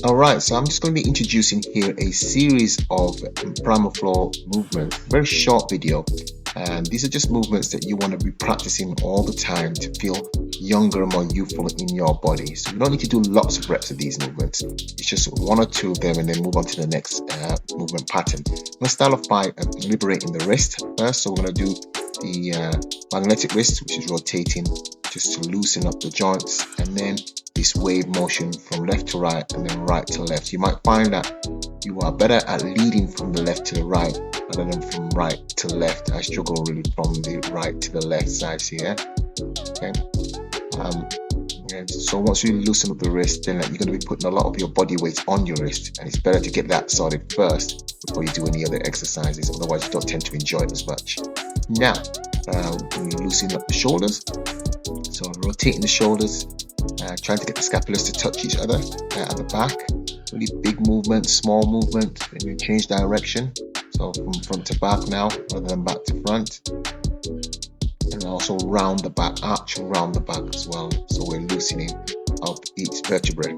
Alright, so I'm just going to be introducing here a series of Primal Flow movements, very short video, and these are just movements that you want to be practicing all the time to feel younger and more youthful in your body. So you don't need to do lots of reps of these movements, it's just one or two of them and then move on to the next movement pattern. I'm going to start off by liberating the wrist first, so we're going to do the magnetic wrist, which is rotating just to loosen up the joints, and then this wave motion from left to right and then right to left. You might find that you are better at leading from the left to the right rather than from right to left. I struggle really from the right to the left side here. Okay. So once you loosen up the wrist, then you're going to be putting a lot of your body weight on your wrist, and it's better to get that sorted first before you do any other exercises, otherwise you don't tend to enjoy it as much. Now, we loosen up the shoulders, so rotating the shoulders, trying to get the scapulas to touch each other at the back. Really big movement, small movement, and you change direction, so from front to back now rather than back to front. And also round the back, arch around the back as well, so we're loosening up each vertebrae.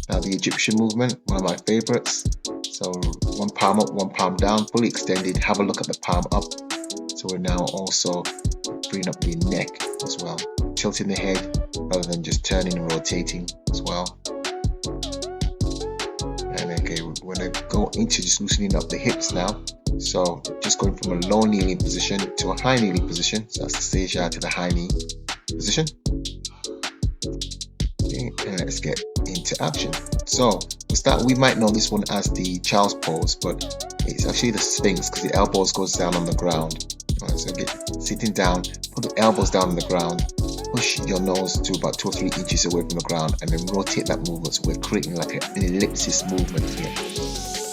Now the Egyptian movement, one of my favorites. So one palm up, one palm down, fully extended. Have a look at the palm up. So we're now also bringing up the neck as well, tilting the head rather than just turning and rotating as well. And okay, we're going to go into just loosening up the hips now. So just going from a low kneeling position to a high kneeling position. So that's the seja to the high knee position. Okay, and let's get into action. So we'll start. We might know this one as the child's pose, but it's actually the Sphinx because the elbows goes down on the ground. Right, so get sitting down, put the elbows down on the ground, push your nose to about 2 or 3 inches away from the ground, and then rotate that movement. So we're creating like an ellipsis movement here.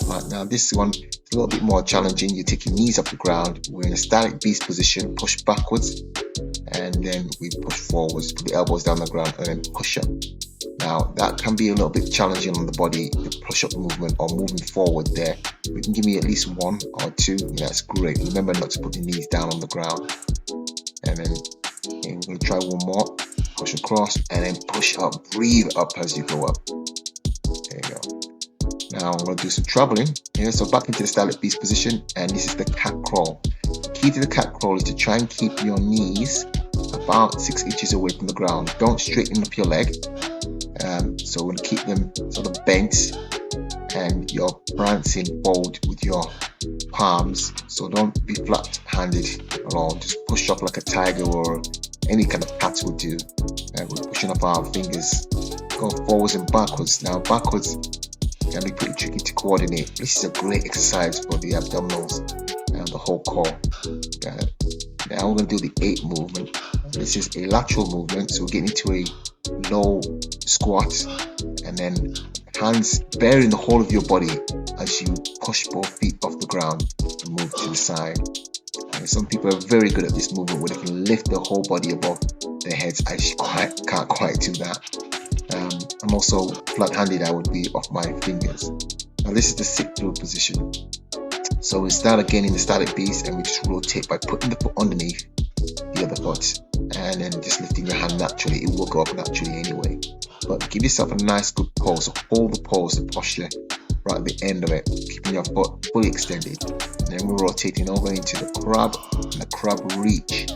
Right, now this one is a little bit more challenging. You take your knees off the ground. We're in a static beast position, push backwards, and then we push forwards, put the elbows down on the ground, and then push up. Now that can be a little bit challenging on the body, the push-up movement or moving forward there. You can give me at least 1 or 2, that's great. Remember not to put the knees down on the ground. And then we're going to try one more. Push across and then push up. Breathe up as you go up. There you go. Now I'm going to do some traveling here. So back into the static beast position, and this is the cat crawl. The key to the cat crawl is to try and keep your knees about 6 inches away from the ground. Don't straighten up your leg. So we'll keep them sort of bent, and you're prancing forward with your palms. So don't be flat-handed at all. Just push up like a tiger or any kind of cat would do. We're pushing up our fingers. Go forwards and backwards. Now backwards can be pretty tricky to coordinate. This is a great exercise for the abdominals and the whole core. Now we're going to do the 8 movement. This is a lateral movement, so we're getting into a low squat, and then hands bearing the whole of your body as you push both feet off the ground and move to the side. And some people are very good at this movement where they can lift their whole body above their heads. I can't quite do that. I'm also flat-handed. I would be off my fingers. Now this is the sit-through position. So we start again in the static beast, and we just rotate by putting the foot underneath the other foot, and then just lifting your hand naturally. It will go up naturally anyway, but give yourself a nice good pose. So hold the pose, the posture right at the end of it, keeping your foot fully extended, and then we're rotating over into the crab and the crab reach.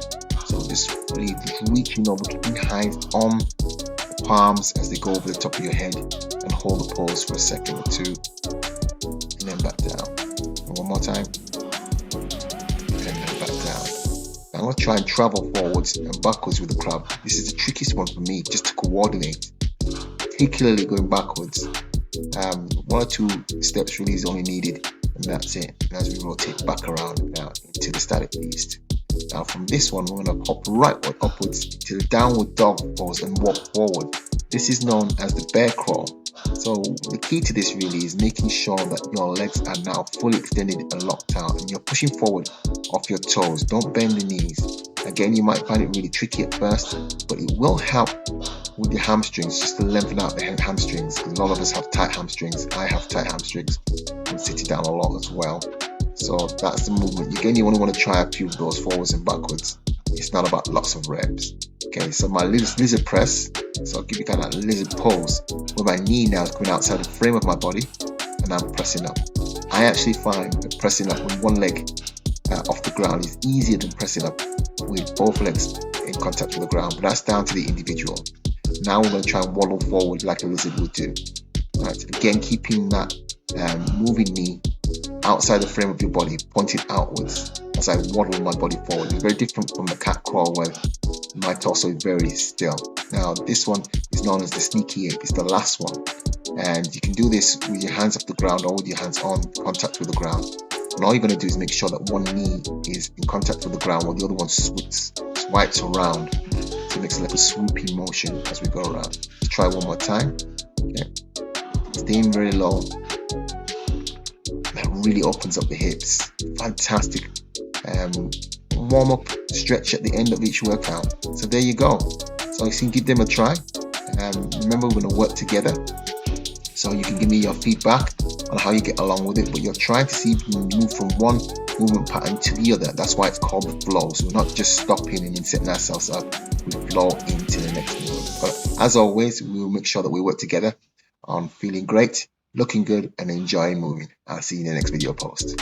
So just really reaching over, keeping your hands on the palms as they go over the top of your head, and hold the pose for a second or 2, and then back down. And one more time, and then back down. I'm going to try and travel forwards and backwards with the crab. This is the trickiest one for me, just to coordinate, particularly going backwards. 1 or 2 steps really is only needed, and that's it. And as we rotate back around now into the static beast. Now from this one, we're going to hop right upwards to the downward dog pose and walk forward. This is known as the bear crawl. So the key to this really is making sure that your legs are now fully extended and locked out, and you're pushing forward off your toes. Don't bend the knees. Again, you might find it really tricky at first, but it will help with your hamstrings, just to lengthen out the hamstrings, because a lot of us have tight hamstrings. I have tight hamstrings. I'm sitting down a lot as well. So that's the movement. Again, you only want to try a few of those forwards and backwards. It's not about lots of reps. Okay, so my lizard press, so I'll give you kind of lizard pose, where my knee now is coming outside the frame of my body, and I'm pressing up. I actually find that pressing up with one leg off the ground is easier than pressing up with both legs in contact with the ground, but that's down to the individual. Now we're going to try and waddle forward like a lizard would do. Right, again, keeping that moving knee outside the frame of your body, pointed outwards as I waddle my body forward. It's very different from the cat crawl where my torso is very still. Now this one is known as the sneaky ape. It's the last one, and you can do this with your hands off the ground or with your hands on contact with the ground. And all you're going to do is make sure that one knee is in contact with the ground while the other one swipes around. So it makes like a swooping motion as we go around. Let's try one more time. Okay. Staying very low. That really opens up the hips. Fantastic warm-up stretch at the end of each workout. So there you go. So you can give them a try. Remember, we're going to work together. So you can give me your feedback on how you get along with it, but you're trying to see if you can move from one movement pattern to the other. That's why it's called the flow. So we're not just stopping and then setting ourselves up. We flow into the next movement. But as always, we will make sure that we work together on feeling great, looking good, and enjoying moving. I'll see you in the next video post.